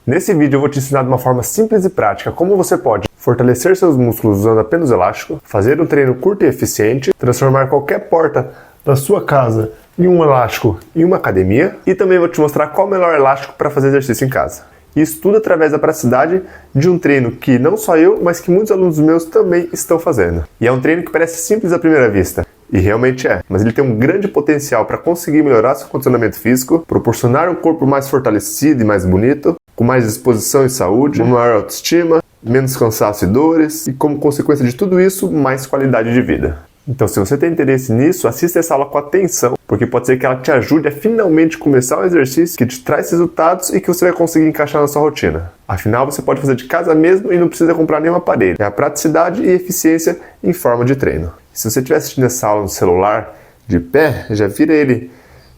Nesse vídeo eu vou te ensinar de uma forma simples e prática como você pode fortalecer seus músculos usando apenas elástico, fazer um treino curto e eficiente, transformar qualquer porta da sua casa em um elástico em uma academia e também vou te mostrar qual é o melhor elástico para fazer exercício em casa. Isso tudo através da praticidade de um treino que não só eu, mas que muitos alunos meus também estão fazendo. E é um treino que parece simples à primeira vista. E realmente é, mas ele tem um grande potencial para conseguir melhorar seu condicionamento físico, proporcionar um corpo mais fortalecido e mais bonito, com mais disposição e saúde, uma maior autoestima, menos cansaço e dores, e como consequência de tudo isso, mais qualidade de vida. Então, se você tem interesse nisso, assista essa aula com atenção, porque pode ser que ela te ajude a finalmente começar um exercício que te traz resultados e que você vai conseguir encaixar na sua rotina. Afinal, você pode fazer de casa mesmo e não precisa comprar nenhum aparelho. É a praticidade e eficiência em forma de treino. Se você estiver assistindo essa aula no celular, de pé, já vira ele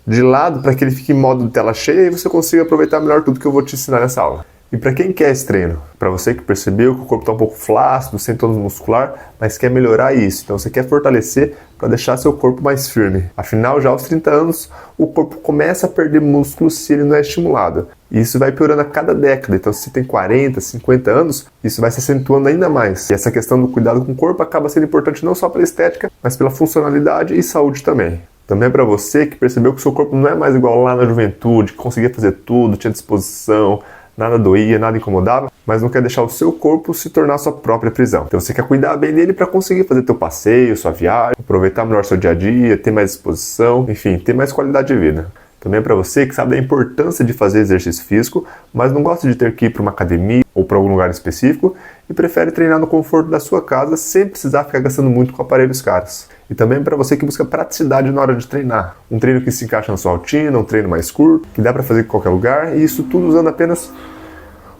de lado para que ele fique em modo de tela cheia e você consiga aproveitar melhor tudo que eu vou te ensinar nessa aula. E para quem quer esse treino? Para você que percebeu que o corpo está um pouco flácido, sem tônus muscular, mas quer melhorar isso. Então você quer fortalecer para deixar seu corpo mais firme. Afinal, já aos 30 anos, o corpo começa a perder músculo se ele não é estimulado. E isso vai piorando a cada década. Então se você tem 40, 50 anos, isso vai se acentuando ainda mais. E essa questão do cuidado com o corpo acaba sendo importante não só pela estética, mas pela funcionalidade e saúde também. Também é para você que percebeu que o seu corpo não é mais igual lá na juventude, que conseguia fazer tudo, tinha disposição, nada doía, nada incomodava, mas não quer deixar o seu corpo se tornar sua própria prisão. Então você quer cuidar bem dele para conseguir fazer teu passeio, sua viagem, aproveitar melhor seu dia a dia, ter mais disposição, enfim, ter mais qualidade de vida. Também é para você que sabe da importância de fazer exercício físico, mas não gosta de ter que ir para uma academia ou para algum lugar específico e prefere treinar no conforto da sua casa sem precisar ficar gastando muito com aparelhos caros. E também é para você que busca praticidade na hora de treinar. Um treino que se encaixa na sua rotina, um treino mais curto, que dá para fazer em qualquer lugar, e isso tudo usando apenas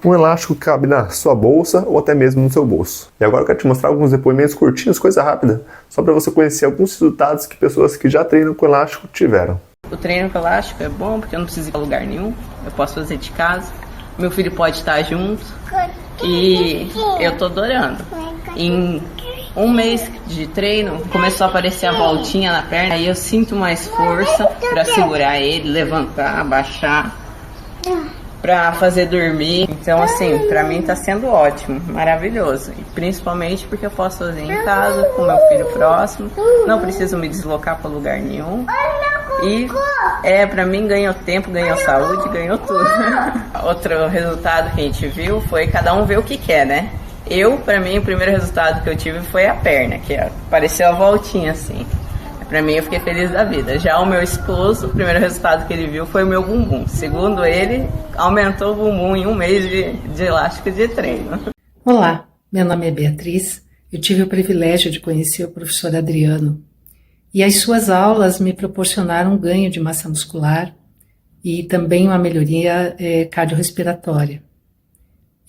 um elástico que cabe na sua bolsa ou até mesmo no seu bolso. E agora eu quero te mostrar alguns depoimentos curtinhos, coisa rápida, só para você conhecer alguns resultados que pessoas que já treinam com elástico tiveram. O treino com elástico é bom porque eu não preciso ir para lugar nenhum, eu posso fazer de casa, meu filho pode estar junto e eu tô adorando. Em um mês de treino começou a aparecer a voltinha na perna, aí eu sinto mais força para segurar ele, levantar, abaixar, para fazer dormir. Então assim, para mim tá sendo ótimo, maravilhoso, e principalmente porque eu posso fazer em casa com meu filho próximo, não preciso me deslocar para lugar nenhum. E pra mim ganhou tempo, ganhou saúde, ganhou tudo. Outro resultado que a gente viu foi cada um ver o que quer, né? Pra mim, o primeiro resultado que eu tive foi a perna, que apareceu a voltinha assim. Pra mim, eu fiquei feliz da vida. Já o meu esposo, o primeiro resultado que ele viu foi o meu bumbum. Segundo ele, aumentou o bumbum em um mês de elástico de treino. Olá, meu nome é Beatriz. Eu tive o privilégio de conhecer o professor Adriano. E as suas aulas me proporcionaram um ganho de massa muscular e também uma melhoria cardiorrespiratória.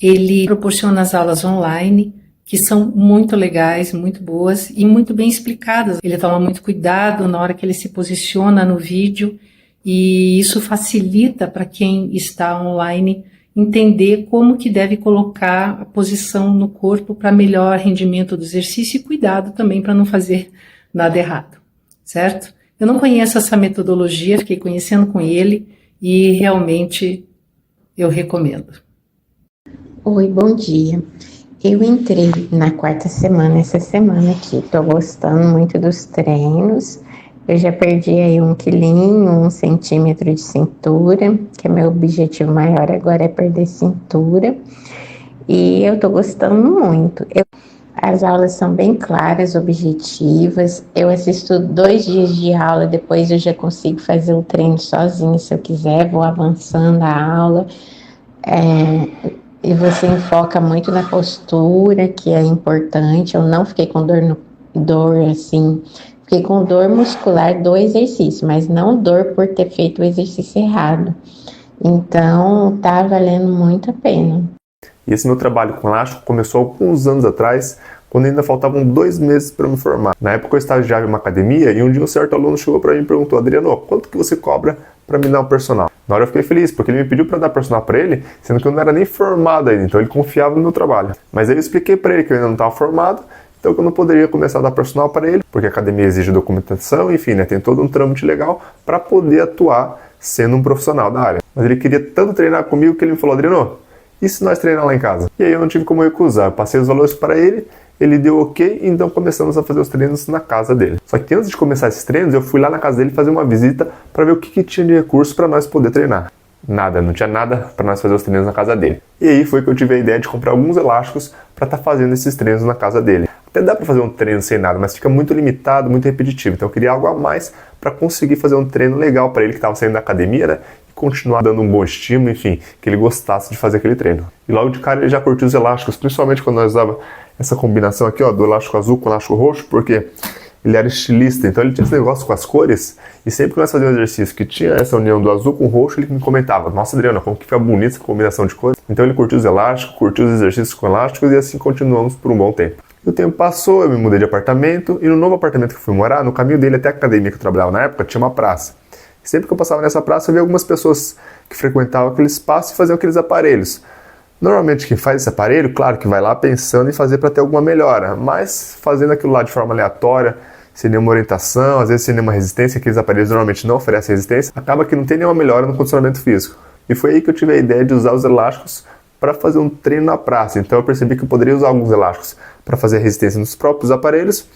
Ele proporciona as aulas online, que são muito legais, muito boas e muito bem explicadas. Ele toma muito cuidado na hora que ele se posiciona no vídeo e isso facilita para quem está online entender como que deve colocar a posição no corpo para melhor rendimento do exercício e cuidado também para não fazer nada errado. Certo? Eu não conheço essa metodologia, fiquei conhecendo com ele e realmente eu recomendo. Oi, bom dia. Eu entrei na quarta semana, essa semana aqui. Tô gostando muito dos treinos. Eu já perdi aí 1 quilinho, 1 centímetro de cintura, que é meu objetivo maior agora é perder cintura. E eu tô gostando muito. As aulas são bem claras, objetivas. Eu assisto 2 dias de aula, depois eu já consigo fazer o treino sozinho, se eu quiser, vou avançando a aula. E você enfoca muito na postura, que é importante. Eu não fiquei com fiquei com dor muscular do exercício, mas não dor por ter feito o exercício errado. Então, tá valendo muito a pena. E esse meu trabalho com elástico começou há alguns anos atrás, quando ainda faltavam 2 meses para me formar. Na época eu estagiava em uma academia e um dia um certo aluno chegou para mim e perguntou: Adriano, quanto que você cobra para me dar um personal? Na hora eu fiquei feliz, porque ele me pediu para dar personal para ele, sendo que eu não era nem formado ainda, então ele confiava no meu trabalho. Mas aí eu expliquei para ele que eu ainda não estava formado, então que eu não poderia começar a dar personal para ele, porque a academia exige documentação, enfim, né, tem todo um trâmite legal para poder atuar sendo um profissional da área. Mas ele queria tanto treinar comigo que ele me falou: Adriano, E se nós treinar lá em casa? E aí eu não tive como recusar, eu passei os valores para ele, ele deu ok, então começamos a fazer os treinos na casa dele. Só que antes de começar esses treinos, eu fui lá na casa dele fazer uma visita para ver o que tinha de recurso para nós poder treinar. Nada, não tinha nada para nós fazer os treinos na casa dele. E aí foi que eu tive a ideia de comprar alguns elásticos para estar fazendo esses treinos na casa dele. Até dá para fazer um treino sem nada, mas fica muito limitado, muito repetitivo. Então eu queria algo a mais para conseguir fazer um treino legal para ele que estava saindo da academia, né? E continuar dando um bom estímulo, enfim, que ele gostasse de fazer aquele treino. E logo de cara ele já curtiu os elásticos, principalmente quando nós usava essa combinação aqui, ó, do elástico azul com o elástico roxo, porque ele era estilista, então ele tinha esse negócio com as cores, e sempre que nós fazíamos um exercício que tinha essa união do azul com o roxo, ele me comentava: nossa, Adriano, como que fica bonita essa combinação de cores. Então ele curtiu os elásticos, curtiu os exercícios com elásticos, e assim continuamos por um bom tempo. E o tempo passou, eu me mudei de apartamento, e no novo apartamento que eu fui morar, no caminho dele até a academia que eu trabalhava na época, tinha uma praça. E sempre que eu passava nessa praça, eu via algumas pessoas que frequentavam aquele espaço e faziam aqueles aparelhos. Normalmente quem faz esse aparelho, claro que vai lá pensando em fazer para ter alguma melhora, mas fazendo aquilo lá de forma aleatória, sem nenhuma orientação, às vezes sem nenhuma resistência, aqueles aparelhos normalmente não oferecem resistência, acaba que não tem nenhuma melhora no condicionamento físico. E foi aí que eu tive a ideia de usar os elásticos para fazer um treino na praça. Então eu percebi que eu poderia usar alguns elásticos para fazer resistência nos próprios aparelhos.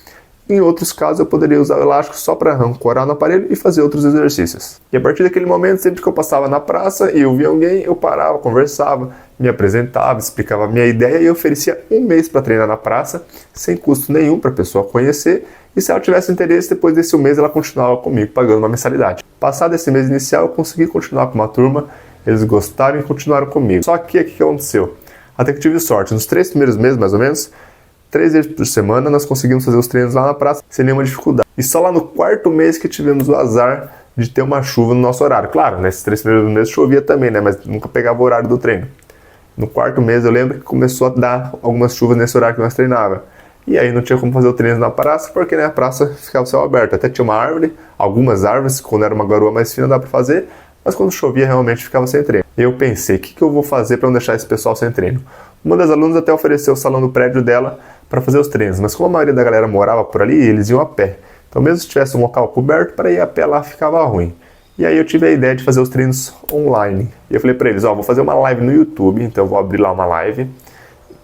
Em outros casos eu poderia usar o elástico só para ancorar no aparelho e fazer outros exercícios. E a partir daquele momento, sempre que eu passava na praça e eu via alguém, eu parava, conversava, me apresentava, explicava a minha ideia e oferecia um mês para treinar na praça, sem custo nenhum para a pessoa conhecer. E se ela tivesse interesse, depois desse um mês ela continuava comigo, pagando uma mensalidade. Passado esse mês inicial, eu consegui continuar com uma turma, eles gostaram e continuaram comigo. Só que o que aconteceu? Até que tive sorte, nos 3 primeiros meses mais ou menos, 3 vezes por semana nós conseguimos fazer os treinos lá na praça sem nenhuma dificuldade. E só lá no 4º mês que tivemos o azar de ter uma chuva no nosso horário. Claro, nesses 3 primeiros meses chovia também, né? Mas nunca pegava o horário do treino. No 4º mês eu lembro que começou a dar algumas chuvas nesse horário que nós treinava. E aí não tinha como fazer o treino na praça, porque, né, a praça ficava o céu aberto. Até tinha uma árvore, algumas árvores, quando era uma garoa mais fina dá para fazer, mas quando chovia realmente ficava sem treino. E eu pensei, o que eu vou fazer para não deixar esse pessoal sem treino? Uma das alunas até ofereceu o salão do prédio dela para fazer os treinos, mas como a maioria da galera morava por ali, eles iam a pé. Então mesmo se tivesse um local coberto, para ir a pé lá ficava ruim. E aí eu tive a ideia de fazer os treinos online. E eu falei para eles, vou fazer uma live no YouTube, então eu vou abrir lá uma live,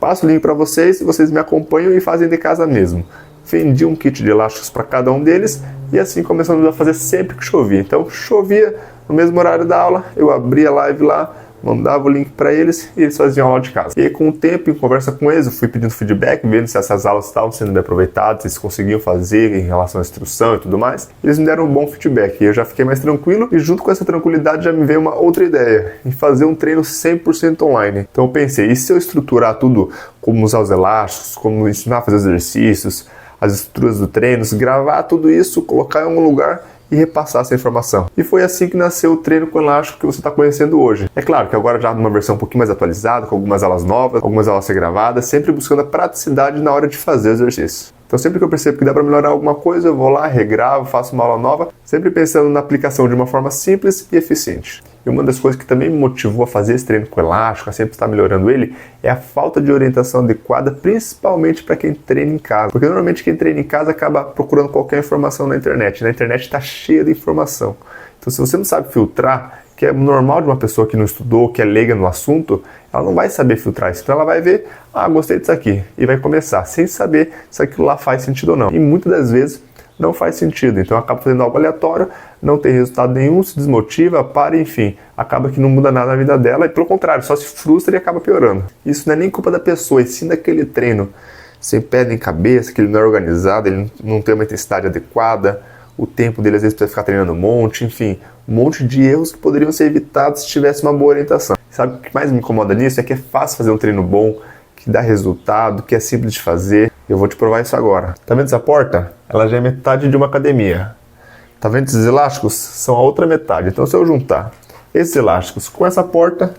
passo o link para vocês e vocês me acompanham e fazem de casa mesmo. Vendi um kit de elásticos para cada um deles e assim começamos a fazer sempre que chovia. Então chovia no mesmo horário da aula, eu abria a live lá, mandava o link para eles e eles faziam aula de casa. E aí com o tempo, em conversa com eles, eu fui pedindo feedback, vendo se essas aulas estavam sendo bem aproveitadas, se eles conseguiam fazer em relação à instrução e tudo mais. Eles me deram um bom feedback e eu já fiquei mais tranquilo e junto com essa tranquilidade já me veio uma outra ideia, em fazer um treino 100% online. Então eu pensei, e se eu estruturar tudo, como usar os elásticos, como ensinar a fazer os exercícios, as estruturas do treino, gravar tudo isso, colocar em algum lugar e repassar essa informação. E foi assim que nasceu o treino com elástico que você está conhecendo hoje. É claro que agora já numa versão um pouquinho mais atualizada, com algumas aulas novas, algumas aulas ser gravadas, sempre buscando a praticidade na hora de fazer o exercício. Então sempre que eu percebo que dá para melhorar alguma coisa, eu vou lá, regravo, faço uma aula nova, sempre pensando na aplicação de uma forma simples e eficiente. E uma das coisas que também me motivou a fazer esse treino com elástico, a sempre estar melhorando ele, é a falta de orientação adequada, principalmente para quem treina em casa. Porque normalmente quem treina em casa acaba procurando qualquer informação na internet. Na internet está cheia de informação. Então se você não sabe filtrar, que é normal de uma pessoa que não estudou, que é leiga no assunto, ela não vai saber filtrar isso. Então ela vai ver, gostei disso aqui, e vai começar, sem saber se aquilo lá faz sentido ou não. E muitas das vezes não faz sentido, então acaba fazendo algo aleatório, não tem resultado nenhum, se desmotiva, para, enfim, acaba que não muda nada na vida dela e pelo contrário, só se frustra e acaba piorando. Isso não é nem culpa da pessoa, e sim daquele treino sem pé nem cabeça, que ele não é organizado, ele não tem uma intensidade adequada, o tempo dele às vezes precisa ficar treinando um monte, enfim, um monte de erros que poderiam ser evitados se tivesse uma boa orientação. Sabe o que mais me incomoda nisso? É que é fácil fazer um treino bom, que dá resultado, que é simples de fazer. Eu vou te provar isso agora. Tá vendo essa porta? Ela já é metade de uma academia. Tá vendo esses elásticos? São a outra metade. Então se eu juntar esses elásticos com essa porta,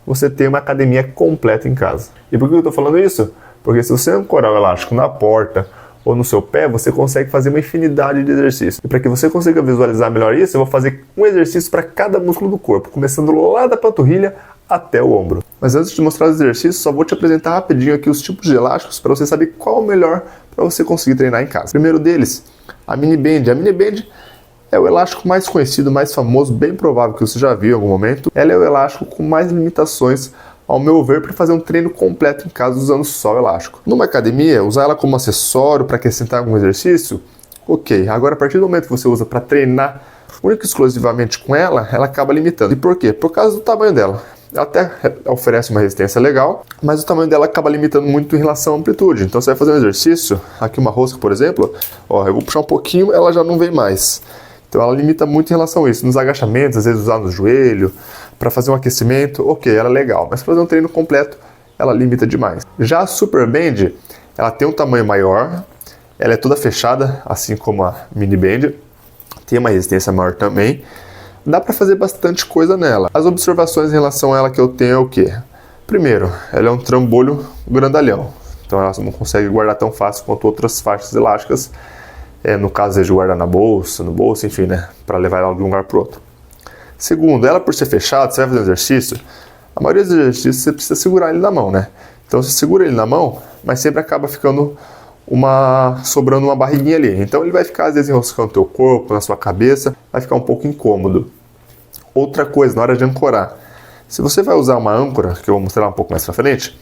você tem uma academia completa em casa. E por que eu tô falando isso? Porque se você ancorar o elástico na porta ou no seu pé, você consegue fazer uma infinidade de exercícios. E para que você consiga visualizar melhor isso, eu vou fazer um exercício para cada músculo do corpo, começando lá da panturrilha até o ombro. Mas antes de mostrar os exercícios, só vou te apresentar rapidinho aqui os tipos de elásticos para você saber qual é o melhor para você conseguir treinar em casa. Primeiro deles, a mini band. A mini band é o elástico mais conhecido, mais famoso, bem provável que você já viu em algum momento. Ela é o elástico com mais limitações ao meu ver, para fazer um treino completo em casa usando só o elástico. Numa academia, usar ela como acessório para acrescentar algum exercício, ok. Agora, a partir do momento que você usa para treinar única e exclusivamente com ela, ela acaba limitando. E por quê? Por causa do tamanho dela. Ela até oferece uma resistência legal, mas o tamanho dela acaba limitando muito em relação à amplitude. Então você vai fazer um exercício, aqui uma rosca, por exemplo, ó, eu vou puxar um pouquinho, ela já não vem mais. Então ela limita muito em relação a isso. Nos agachamentos, às vezes usar no joelho, para fazer um aquecimento, ok, ela é legal. Mas para fazer um treino completo, ela limita demais. Já a Super Band, ela tem um tamanho maior, ela é toda fechada, assim como a Mini Band, tem uma resistência maior também. Dá para fazer bastante coisa nela. As observações em relação a ela que eu tenho é o quê? Primeiro, ela é um trambolho grandalhão. Então ela não consegue guardar tão fácil quanto outras faixas elásticas. No caso de guardar na bolsa, no bolso, enfim, né? Para levar ela de um lugar para o outro. Segundo, ela por ser fechada, você vai fazer um exercício, a maioria dos exercícios você precisa segurar ele na mão, né? Então você segura ele na mão, mas sempre acaba ficando sobrando uma barriguinha ali. Então ele vai ficar às vezes enroscando no teu corpo, na sua cabeça, vai ficar um pouco incômodo. Outra coisa, na hora de ancorar. Se você vai usar uma âncora, que eu vou mostrar um pouco mais pra frente,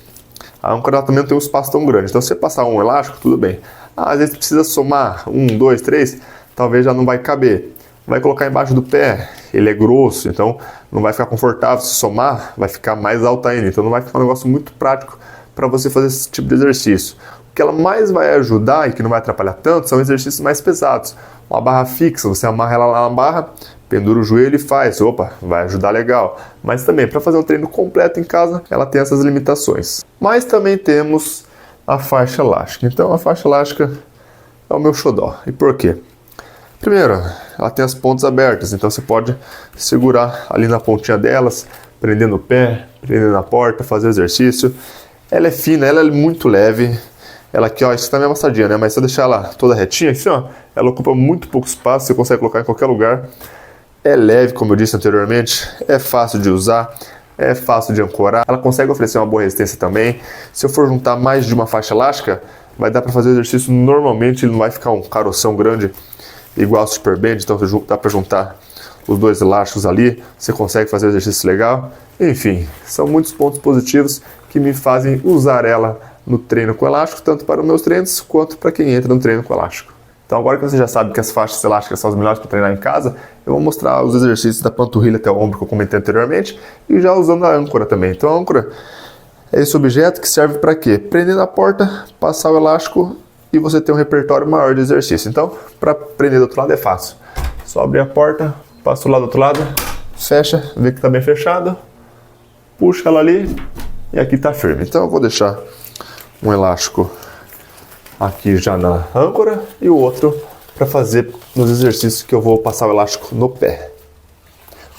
a âncora ela também não tem um espaço tão grande. Então se você passar um elástico, tudo bem. Às vezes precisa somar 1, 2, 3, talvez já não vai caber. Vai colocar embaixo do pé, ele é grosso, então não vai ficar confortável. Se somar, vai ficar mais alta ainda. Então não vai ficar um negócio muito prático para você fazer esse tipo de exercício. O que ela mais vai ajudar e que não vai atrapalhar tanto são exercícios mais pesados. Uma barra fixa, você amarra ela lá na barra, pendura o joelho e faz. Opa, vai ajudar legal. Mas também, para fazer um treino completo em casa, ela tem essas limitações. Mas também temos a faixa elástica. Então a faixa elástica é o meu xodó. E por quê? Primeiro, ela tem as pontas abertas, então você pode segurar ali na pontinha delas, prender no pé, prender na porta, fazer exercício. Ela é fina, ela é muito leve. Ela aqui, ó, isso tá meio amassadinha, né? Mas se eu deixar ela toda retinha, assim, ó, ela ocupa muito pouco espaço, você consegue colocar em qualquer lugar. É leve, como eu disse anteriormente, é fácil de usar, é fácil de ancorar. Ela consegue oferecer uma boa resistência também. Se eu for juntar mais de uma faixa elástica, vai dar para fazer o exercício normalmente, ele não vai ficar um caroção grande igual a Super Band, então dá para juntar os dois elásticos ali, você consegue fazer um exercício legal. Enfim, são muitos pontos positivos que me fazem usar ela no treino com elástico, tanto para os meus treinos quanto para quem entra no treino com elástico. Então agora que você já sabe que as faixas elásticas são as melhores para treinar em casa, eu vou mostrar os exercícios da panturrilha até o ombro que eu comentei anteriormente e já usando a âncora também. Então a âncora é esse objeto que serve para quê? Prender na porta, passar o elástico e você ter um repertório maior de exercício. Então, para prender do outro lado é fácil. Só abrir a porta, passa o lado do outro lado, fecha, vê que está bem fechado, puxa ela ali e aqui está firme. Então eu vou deixar um elástico aqui já na âncora e o outro para fazer nos exercícios que eu vou passar o elástico no pé.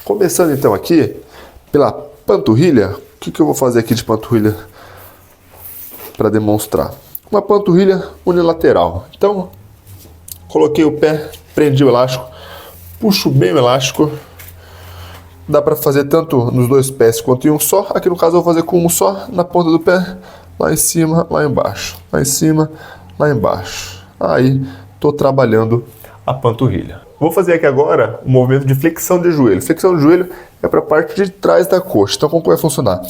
Começando então aqui pela panturrilha, o que eu vou fazer aqui de panturrilha para demonstrar? Uma panturrilha unilateral. Então, coloquei o pé, prendi o elástico, puxo bem o elástico. Dá para fazer tanto nos dois pés quanto em um só. Aqui no caso eu vou fazer com um só, na ponta do pé, lá em cima, lá embaixo. Lá em cima, lá embaixo. Aí, estou trabalhando a panturrilha. Vou fazer aqui agora um movimento de flexão de joelho. Flexão de joelho é para a parte de trás da coxa. Então, como vai funcionar?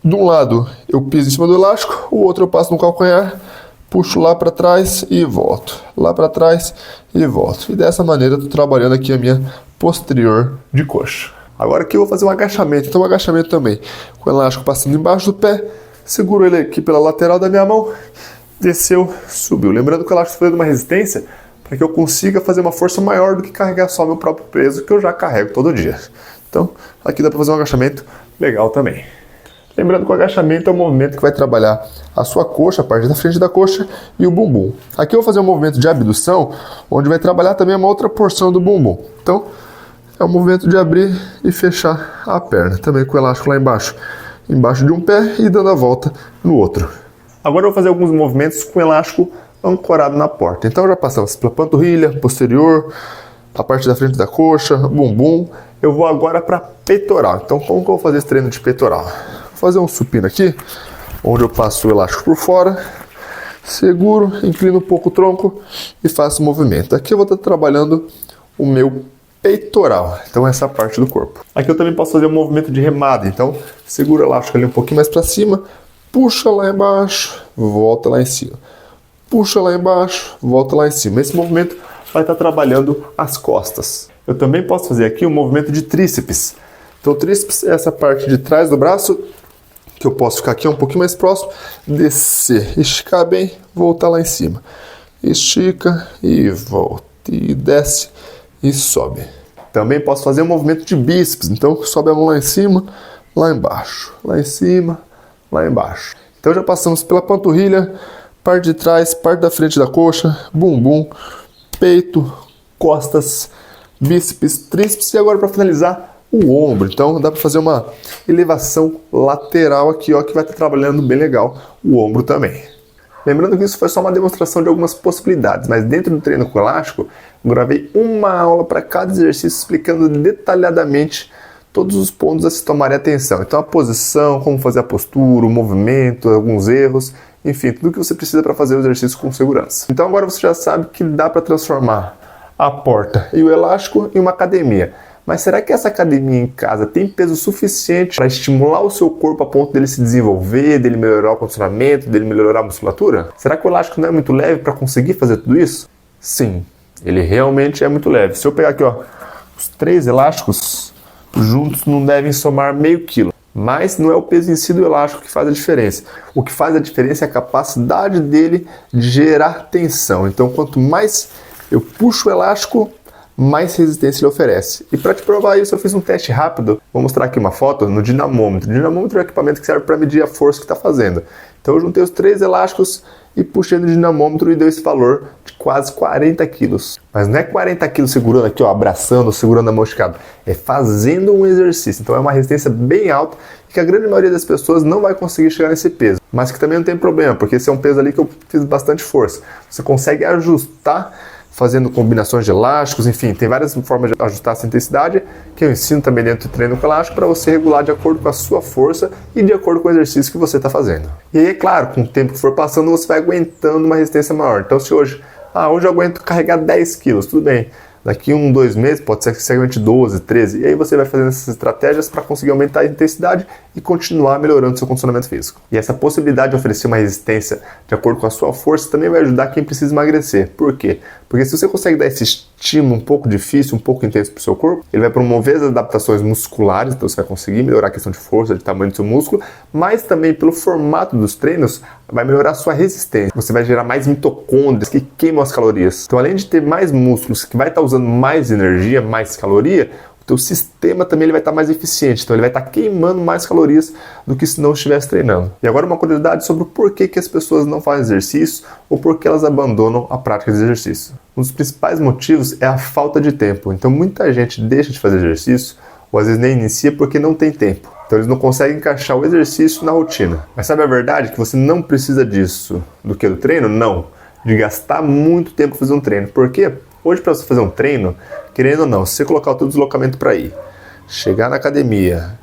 De um lado, eu piso em cima do elástico, o outro eu passo no calcanhar, puxo lá para trás e volto. Lá para trás e volto. E dessa maneira, eu estou trabalhando aqui a minha posterior de coxa. Agora aqui eu vou fazer um agachamento. Então, um agachamento também. Com o elástico passando embaixo do pé, seguro ele aqui pela lateral da minha mão, desceu, subiu. Lembrando que o elástico foi de uma resistência para que eu consiga fazer uma força maior do que carregar só meu próprio peso, que eu já carrego todo dia. Então, aqui dá para fazer um agachamento legal também. Lembrando que o agachamento é um movimento que vai trabalhar a sua coxa, a parte da frente da coxa e o bumbum. Aqui eu vou fazer um movimento de abdução, onde vai trabalhar também uma outra porção do bumbum. Então, é um movimento de abrir e fechar a perna, também com o elástico lá embaixo de um pé e dando a volta no outro. Agora eu vou fazer alguns movimentos com o elástico ancorado na porta. Então já passamos pela panturrilha, posterior, a parte da frente da coxa, bumbum. Eu vou agora para peitoral. Então como que eu vou fazer esse treino de peitoral? Vou fazer um supino aqui, onde eu passo o elástico por fora, seguro, inclino um pouco o tronco e faço o movimento. Aqui eu vou estar trabalhando o meu peitoral. Então essa parte do corpo. Aqui eu também posso fazer um movimento de remada. Então segura o elástico ali um pouquinho mais para cima, puxa lá embaixo, volta lá em cima. Puxa lá embaixo, volta lá em cima. Esse movimento vai estar trabalhando as costas. Eu também posso fazer aqui um movimento de tríceps. Então o tríceps é essa parte de trás do braço, que eu posso ficar aqui um pouquinho mais próximo, descer, esticar bem, voltar lá em cima. Estica e volta, e desce e sobe. Também posso fazer um movimento de bíceps, então sobe a mão lá em cima, lá embaixo, lá em cima, lá embaixo. Então já passamos pela panturrilha, parte de trás, parte da frente da coxa, bumbum, peito, costas, bíceps, tríceps e agora para finalizar o ombro. Então dá para fazer uma elevação lateral aqui, ó, que vai estar trabalhando bem legal o ombro também. Lembrando que isso foi só uma demonstração de algumas possibilidades, mas dentro do treino com elástico, eu gravei uma aula para cada exercício explicando detalhadamente todos os pontos a se tomarem atenção. Então a posição, como fazer a postura, o movimento, alguns erros, enfim, tudo que você precisa para fazer o exercício com segurança. Então agora você já sabe que dá para transformar a porta e o elástico em uma academia. Mas será que essa academia em casa tem peso suficiente para estimular o seu corpo a ponto dele se desenvolver, dele melhorar o condicionamento, dele melhorar a musculatura? Será que o elástico não é muito leve para conseguir fazer tudo isso? Sim, ele realmente é muito leve. Se eu pegar aqui, ó, os 3 elásticos juntos não devem somar meio quilo. Mas não é o peso em si do elástico que faz a diferença. O que faz a diferença é a capacidade dele de gerar tensão. Então, quanto mais eu puxo o elástico, mais resistência ele oferece. E para te provar isso, eu fiz um teste rápido. Vou mostrar aqui uma foto no dinamômetro. O dinamômetro é um equipamento que serve para medir a força que está fazendo. Então eu juntei os 3 elásticos e puxei no dinamômetro e deu esse valor de quase 40 quilos. Mas não é 40 quilos segurando aqui, ó, abraçando, segurando a mão esticada. É fazendo um exercício. Então é uma resistência bem alta e que a grande maioria das pessoas não vai conseguir chegar nesse peso. Mas que também não tem problema, porque esse é um peso ali que eu fiz bastante força. Você consegue ajustar fazendo combinações de elásticos, enfim, tem várias formas de ajustar essa intensidade que eu ensino também dentro do treino com elástico para você regular de acordo com a sua força e de acordo com o exercício que você está fazendo. E aí, é claro, com o tempo que for passando, você vai aguentando uma resistência maior. Então, se hoje eu aguento carregar 10 quilos, tudo bem. Daqui 1, 2 meses, pode ser que você aguente 12, 13. E aí você vai fazendo essas estratégias para conseguir aumentar a intensidade e continuar melhorando seu condicionamento físico. E essa possibilidade de oferecer uma resistência de acordo com a sua força também vai ajudar quem precisa emagrecer. Por quê? Porque se você consegue dar esse estímulo um pouco difícil, um pouco intenso para o seu corpo, ele vai promover as adaptações musculares, então você vai conseguir melhorar a questão de força, de tamanho do seu músculo, mas também pelo formato dos treinos, vai melhorar a sua resistência. Você vai gerar mais mitocôndrias que queimam as calorias. Então, além de ter mais músculos que vai estar usando mais energia, mais caloria, o teu sistema também ele vai estar mais eficiente. Então, ele vai estar queimando mais calorias do que se não estivesse treinando. E agora uma curiosidade sobre o porquê que as pessoas não fazem exercício ou por que elas abandonam a prática de exercício. Um dos principais motivos é a falta de tempo. Então, muita gente deixa de fazer exercício ou às vezes nem inicia porque não tem tempo. Então eles não conseguem encaixar o exercício na rotina. Mas sabe a verdade? Que você não precisa disso. Do que do treino? Não. De gastar muito tempo fazendo um treino. Por quê? Hoje para você fazer um treino, querendo ou não, se você colocar o teu deslocamento para ir, chegar na academia,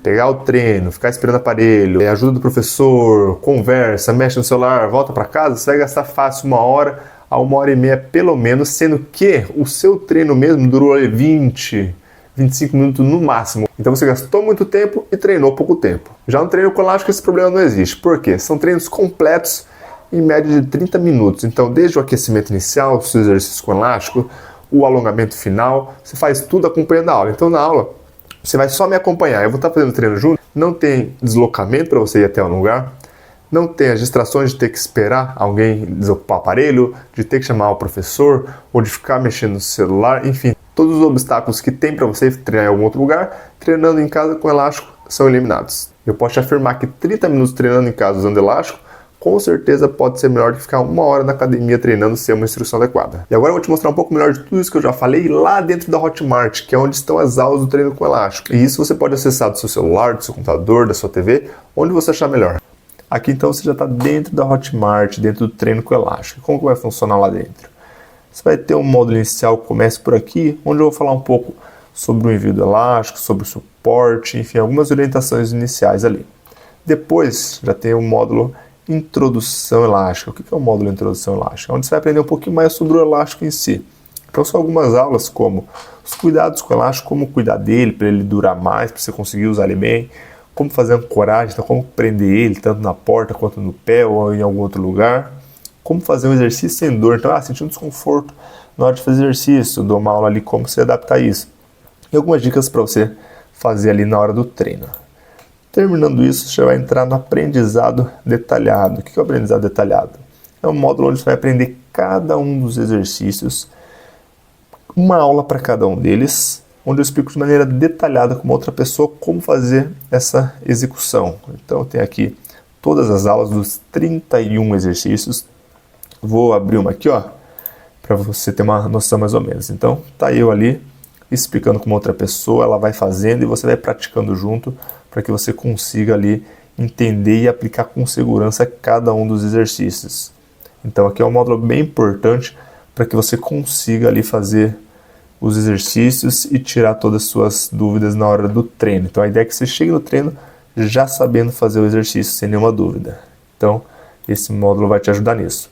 pegar o treino, ficar esperando aparelho, ajuda do professor, conversa, mexe no celular, volta para casa, você vai gastar fácil 1 hora a 1h30 pelo menos, sendo que o seu treino mesmo durou 20, 25 minutos no máximo. Então você gastou muito tempo e treinou pouco tempo. Já no treino com elástico esse problema não existe. Por quê? São treinos completos em média de 30 minutos. Então desde o aquecimento inicial, os seus exercícios com elástico, o alongamento final, você faz tudo acompanhando a aula. Então na aula você vai só me acompanhar. Eu vou estar fazendo treino junto. Não tem deslocamento para você ir até um lugar. Não tem as distrações de ter que esperar alguém desocupar o aparelho, de ter que chamar o professor, ou de ficar mexendo no celular, enfim. Todos os obstáculos que tem para você treinar em algum outro lugar, treinando em casa com elástico, são eliminados. Eu posso te afirmar que 30 minutos treinando em casa usando elástico, com certeza pode ser melhor do que ficar 1 hora na academia treinando sem uma instrução adequada. E agora eu vou te mostrar um pouco melhor de tudo isso que eu já falei lá dentro da Hotmart, que é onde estão as aulas do treino com elástico. E isso você pode acessar do seu celular, do seu computador, da sua TV, onde você achar melhor. Aqui então você já está dentro da Hotmart, dentro do treino com elástico. Como que vai funcionar lá dentro? Você vai ter um módulo inicial que começa por aqui, onde eu vou falar um pouco sobre o envio do elástico, sobre o suporte, enfim, algumas orientações iniciais ali. Depois já tem o módulo Introdução Elástica. O que é o módulo Introdução Elástica? Onde você vai aprender um pouquinho mais sobre o elástico em si. Então são algumas aulas como os cuidados com o elástico, como cuidar dele para ele durar mais, para você conseguir usar ele bem, como fazer ancoragem, então como prender ele tanto na porta quanto no pé ou em algum outro lugar, como fazer um exercício sem dor, então sentindo desconforto na hora de fazer exercício, eu dou uma aula ali como se adaptar a isso. E algumas dicas para você fazer ali na hora do treino. Terminando isso, você vai entrar no aprendizado detalhado. O que é o aprendizado detalhado? É um módulo onde você vai aprender cada um dos exercícios, uma aula para cada um deles, onde eu explico de maneira detalhada com uma outra pessoa como fazer essa execução. Então tem aqui todas as aulas dos 31 exercícios. Vou abrir uma aqui, para você ter uma noção mais ou menos. Então tá eu ali explicando com uma outra pessoa, ela vai fazendo e você vai praticando junto para que você consiga ali entender e aplicar com segurança cada um dos exercícios. Então aqui é um módulo bem importante para que você consiga ali fazer os exercícios e tirar todas as suas dúvidas na hora do treino. Então a ideia é que você chegue no treino já sabendo fazer o exercício sem nenhuma dúvida. Então esse módulo vai te ajudar nisso.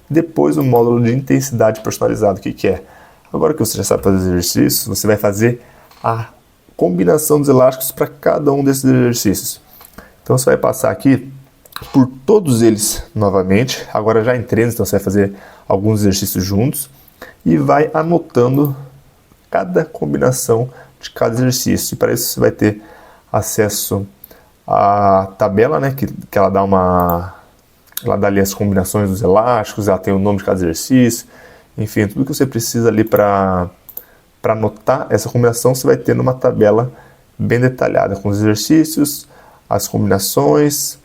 Depois o módulo de intensidade personalizado, o que é? Agora que você já sabe fazer os exercícios, você vai fazer a combinação dos elásticos para cada um desses exercícios. Então você vai passar aqui por todos eles novamente, agora já em treinos, então você vai fazer alguns exercícios juntos e vai anotando cada combinação de cada exercício. E para isso você vai ter acesso à tabela, né, que ela dá ali as combinações dos elásticos, ela tem o nome de cada exercício, enfim, tudo que você precisa ali para anotar essa combinação você vai ter numa tabela bem detalhada, com os exercícios, as combinações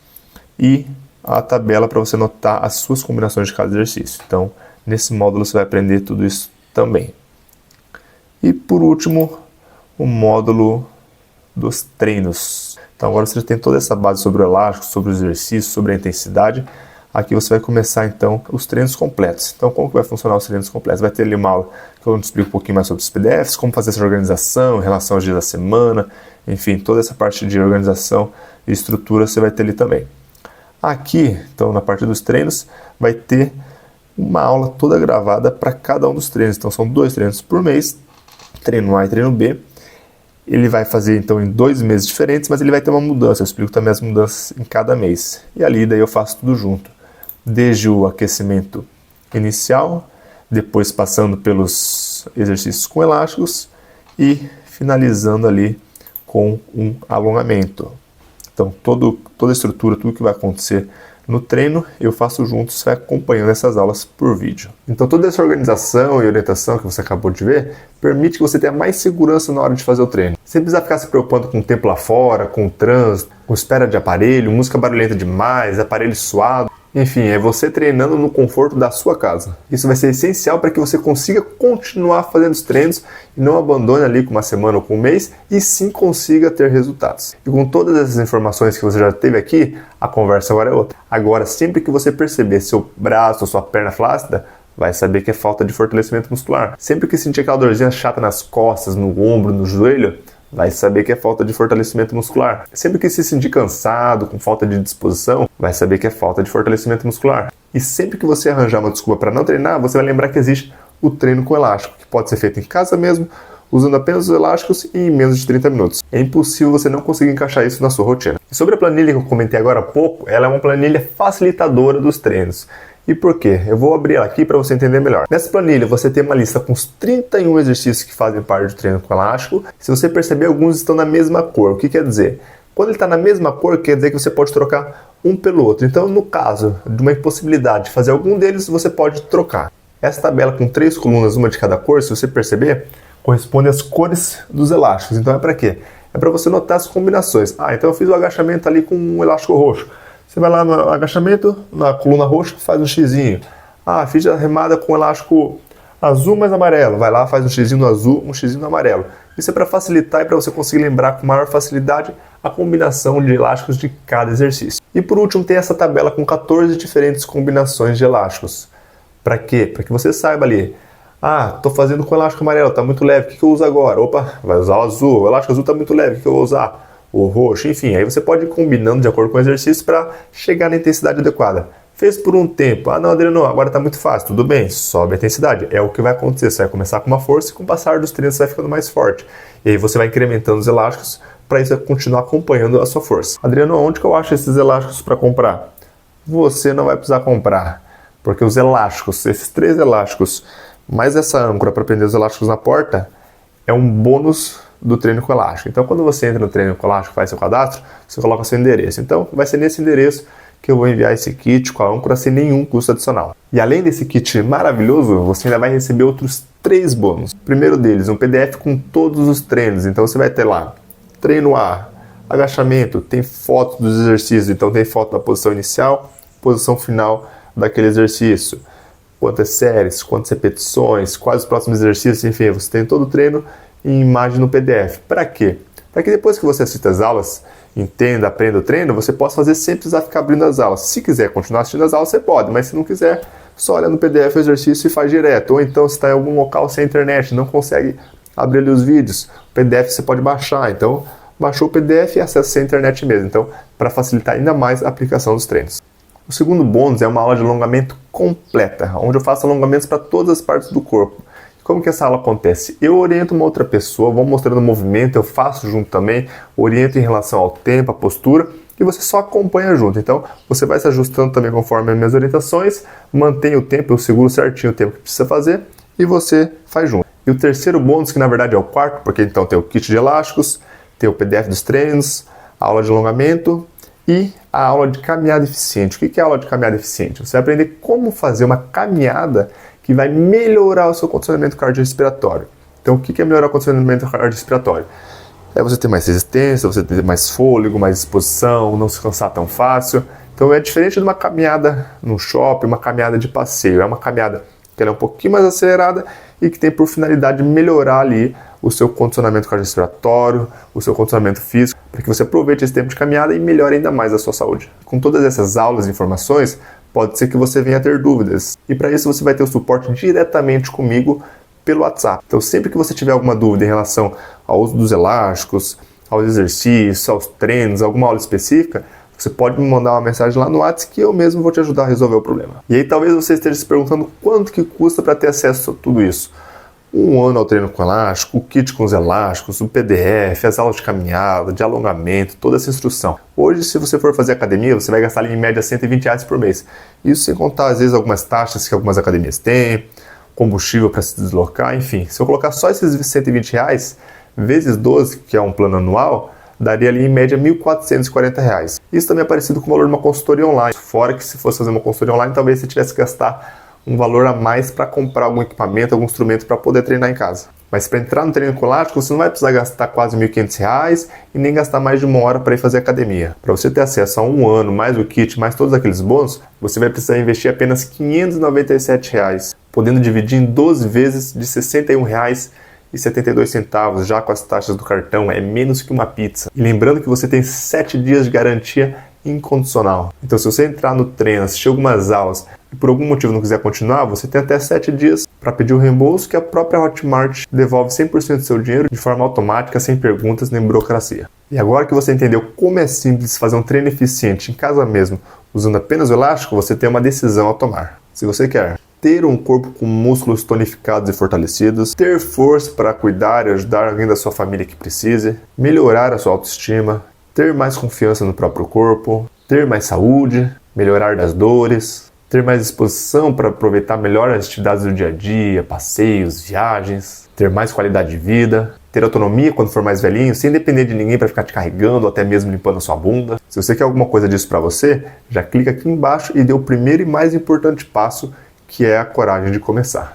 e a tabela para você anotar as suas combinações de cada exercício. Então, nesse módulo você vai aprender tudo isso também. E por último, o módulo dos treinos. Então agora você já tem toda essa base sobre o elástico, sobre o exercício, sobre a intensidade. Aqui você vai começar então os treinos completos. Então como que vai funcionar os treinos completos? Vai ter ali uma aula que eu te explico um pouquinho mais sobre os PDFs, como fazer essa organização em relação aos dias da semana, enfim, toda essa parte de organização e estrutura você vai ter ali também. Aqui, então na parte dos treinos, vai ter uma aula toda gravada para cada um dos treinos. Então são 2 treinos por mês, treino A e treino B. Ele vai fazer então em 2 meses diferentes, mas ele vai ter uma mudança. Eu explico também as mudanças em cada mês. E ali daí eu faço tudo junto. Desde o aquecimento inicial, depois passando pelos exercícios com elásticos e finalizando ali com um alongamento. Então toda a estrutura, tudo que vai acontecer no treino, eu faço junto, você vai acompanhando essas aulas por vídeo. Então toda essa organização e orientação que você acabou de ver, permite que você tenha mais segurança na hora de fazer o treino. Sem precisar ficar se preocupando com o tempo lá fora, com o trânsito, com espera de aparelho, música barulhenta demais, aparelho suado. Enfim, é você treinando no conforto da sua casa. Isso vai ser essencial para que você consiga continuar fazendo os treinos e não abandone ali com uma semana ou com um mês, e sim consiga ter resultados. E com todas essas informações que você já teve aqui, a conversa agora é outra. Agora, sempre que você perceber seu braço ou sua perna flácida, vai saber que é falta de fortalecimento muscular. Sempre que sentir aquela dorzinha chata nas costas, no ombro, no joelho, vai saber que é falta de fortalecimento muscular. Sempre que se sentir cansado, com falta de disposição, vai saber que é falta de fortalecimento muscular. E sempre que você arranjar uma desculpa para não treinar, você vai lembrar que existe o treino com elástico, que pode ser feito em casa mesmo, usando apenas os elásticos e em menos de 30 minutos. É impossível você não conseguir encaixar isso na sua rotina. E sobre a planilha que eu comentei agora há pouco, ela é uma planilha facilitadora dos treinos. E por quê? Eu vou abrir ela aqui para você entender melhor. Nessa planilha você tem uma lista com os 31 exercícios que fazem parte do treino com elástico. Se você perceber, alguns estão na mesma cor. O que quer dizer? Quando ele está na mesma cor, quer dizer que você pode trocar um pelo outro. Então, no caso de uma impossibilidade de fazer algum deles, você pode trocar. Essa tabela com 3 colunas, uma de cada cor, se você perceber, corresponde às cores dos elásticos. Então é para quê? É para você notar as combinações. Então eu fiz o agachamento ali com um elástico roxo. Você vai lá no agachamento, na coluna roxa, faz um xizinho. Fiz a remada com elástico azul mais amarelo. Vai lá, faz um xizinho no azul, um xizinho no amarelo. Isso é para facilitar e para você conseguir lembrar com maior facilidade a combinação de elásticos de cada exercício. E por último tem essa tabela com 14 diferentes combinações de elásticos. Para quê? Para que você saiba ali. Estou fazendo com elástico amarelo, está muito leve, o que eu uso agora? Vai usar o azul, o elástico azul está muito leve, o que eu vou usar? O roxo, enfim, aí você pode ir combinando de acordo com o exercício para chegar na intensidade adequada. Fez por um tempo. Ah, não, Adriano, agora tá muito fácil. Tudo bem, sobe a intensidade. É o que vai acontecer. Você vai começar com uma força e com o passar dos treinos você vai ficando mais forte. E aí você vai incrementando os elásticos para isso continuar acompanhando a sua força. Adriano, onde que eu acho esses elásticos para comprar? Você não vai precisar comprar, porque os elásticos, esses 3 elásticos, mais essa âncora para prender os elásticos na porta, é um bônus do treino com elástico. Então, quando você entra no treino com elástico, faz seu cadastro, você coloca seu endereço. Então, vai ser nesse endereço que eu vou enviar esse kit com a âncora sem nenhum custo adicional. E além desse kit maravilhoso, você ainda vai receber outros 3 bônus. O primeiro deles, um PDF com todos os treinos. Então você vai ter lá, treino A, agachamento, tem foto dos exercícios. Então tem foto da posição inicial, posição final daquele exercício. Quantas séries, quantas repetições, quais os próximos exercícios, enfim, você tem todo o treino em imagem no PDF. Para quê? Para que depois que você assista as aulas, entenda, aprenda o treino, você possa fazer sem precisar ficar abrindo as aulas. Se quiser continuar assistindo as aulas, você pode, mas se não quiser, só olha no PDF o exercício e faz direto. Ou então, se está em algum local sem internet, não consegue abrir ali os vídeos, o PDF você pode baixar. Então, baixou o PDF e acessa sem internet mesmo. Então, para facilitar ainda mais a aplicação dos treinos. O segundo bônus é uma aula de alongamento completa, onde eu faço alongamentos para todas as partes do corpo. Como que essa aula acontece? Eu oriento uma outra pessoa, vou mostrando o movimento, eu faço junto também, oriento em relação ao tempo, a postura, e você só acompanha junto. Então, você vai se ajustando também conforme as minhas orientações, mantém o tempo, eu seguro certinho o tempo que precisa fazer, e você faz junto. E o terceiro bônus, que na verdade é o quarto, porque então tem o kit de elásticos, tem o PDF dos treinos, a aula de alongamento e a aula de caminhada eficiente. O que é a aula de caminhada eficiente? Você vai aprender como fazer uma caminhada que vai melhorar o seu condicionamento cardiorrespiratório. Então, o que é melhorar o condicionamento cardiorrespiratório? É você ter mais resistência, você ter mais fôlego, mais disposição, não se cansar tão fácil. Então, é diferente de uma caminhada no shopping, uma caminhada de passeio. É uma caminhada que ela é um pouquinho mais acelerada e que tem por finalidade melhorar ali o seu condicionamento cardiorrespiratório, o seu condicionamento físico, para que você aproveite esse tempo de caminhada e melhore ainda mais a sua saúde. Com todas essas aulas e informações, pode ser que você venha a ter dúvidas. E para isso você vai ter o suporte diretamente comigo pelo WhatsApp. Então sempre que você tiver alguma dúvida em relação ao uso dos elásticos, aos exercícios, aos treinos, alguma aula específica, você pode me mandar uma mensagem lá no WhatsApp que eu mesmo vou te ajudar a resolver o problema. E aí talvez você esteja se perguntando quanto que custa para ter acesso a tudo isso. 1 ano ao treino com elástico, o kit com os elásticos, o PDF, as aulas de caminhada, de alongamento, toda essa instrução. Hoje, se você for fazer academia, você vai gastar ali, em média R$120 por mês. Isso sem contar, às vezes, algumas taxas que algumas academias têm, combustível para se deslocar, enfim. Se eu colocar só esses R$120, vezes 12, que é um plano anual, daria ali em média R$1.440. Isso também é parecido com o valor de uma consultoria online. Fora que se fosse fazer uma consultoria online, talvez você tivesse que gastar um valor a mais para comprar algum equipamento, algum instrumento para poder treinar em casa. Mas para entrar no treino com elástico, você não vai precisar gastar quase R$1.500 e nem gastar mais de 1 hora para ir fazer academia. Para você ter acesso a 1 ano, mais o kit, mais todos aqueles bônus, você vai precisar investir apenas R$597, podendo dividir em 12 vezes de R$61,72, já com as taxas do cartão, é menos que uma pizza. E lembrando que você tem 7 dias de garantia incondicional. Então, se você entrar no treino, assistir algumas aulas e por algum motivo não quiser continuar, você tem até 7 dias para pedir o reembolso, que a própria Hotmart devolve 100% do seu dinheiro de forma automática, sem perguntas nem burocracia. E agora que você entendeu como é simples fazer um treino eficiente em casa mesmo, usando apenas o elástico, você tem uma decisão a tomar. Se você quer ter um corpo com músculos tonificados e fortalecidos, ter força para cuidar e ajudar alguém da sua família que precise, melhorar a sua autoestima, ter mais confiança no próprio corpo, ter mais saúde, melhorar das dores, ter mais disposição para aproveitar melhor as atividades do dia a dia, passeios, viagens, ter mais qualidade de vida, ter autonomia quando for mais velhinho, sem depender de ninguém para ficar te carregando ou até mesmo limpando a sua bunda. Se você quer alguma coisa disso para você, já clica aqui embaixo e dê o primeiro e mais importante passo, que é a coragem de começar.